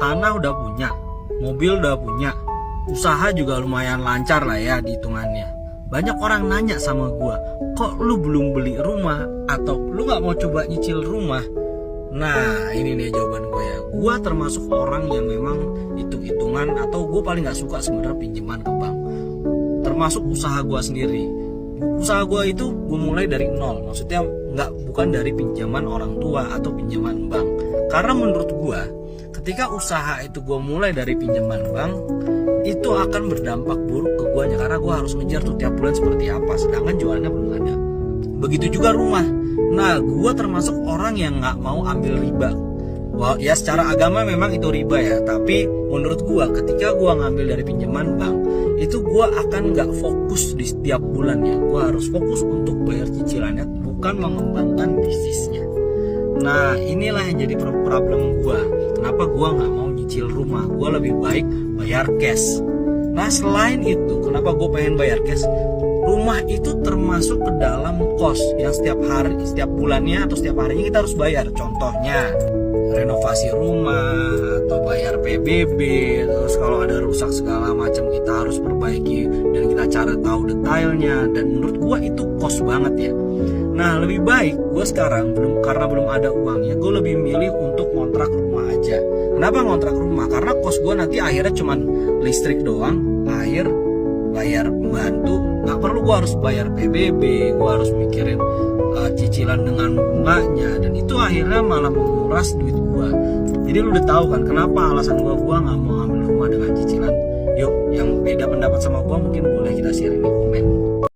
tanah udah punya, mobil udah punya, usaha juga lumayan lancar lah ya di hitungannya. Banyak orang nanya sama gue, kok lu belum beli rumah atau lu gak mau coba nyicil rumah? Nah ini nih jawaban gue ya. Gue termasuk orang yang memang hitung-hitungan atau gue paling gak suka sebenarnya pinjaman ke bank. Termasuk usaha gue sendiri. Usaha gue itu gue mulai dari nol. Maksudnya bukan dari pinjaman orang tua atau pinjaman bank. Karena menurut gue ketika usaha itu gue mulai dari pinjaman bank, itu akan berdampak buruk ke guanya karena gue harus ngejar tuh tiap bulan seperti apa, sedangkan jualannya belum ada. Begitu juga rumah. Nah gue termasuk orang yang nggak mau ambil riba. Wah ya secara agama memang itu riba ya, tapi menurut gue ketika gue ngambil dari pinjaman bank itu gue akan nggak fokus di setiap bulannya. Gue harus fokus untuk bayar cicilannya, bukan mengembangkan bisnisnya. Nah inilah yang jadi problem gue. Kenapa gue nggak mau nyicil rumah? Gue lebih baik bayar cash. Nah selain itu, kenapa gue pengen bayar cash? Rumah itu termasuk ke dalam kos yang setiap hari, setiap bulannya atau setiap harinya kita harus bayar. Contohnya renovasi rumah atau bayar PBB. Terus kalau ada rusak segala macam kita harus perbaiki dan kita cari tahu detailnya. Dan menurut gue itu kos banget ya. Nah lebih baik gue sekarang karena belum ada uangnya, gue lebih milih untuk ngontrak rumah aja. Kenapa ngontrak rumah? Karena kos gue nanti akhirnya cuman listrik doang, air, bayar pembantu. Gak perlu gue harus bayar PBB, gue harus mikirin cicilan dengan bunganya, dan itu akhirnya malah menguras duit gue. Jadi lu udah tahu kan kenapa alasan gue gak mau ngambil rumah dengan cicilan. Yuk yang beda pendapat sama gue mungkin boleh kita sharing di komen.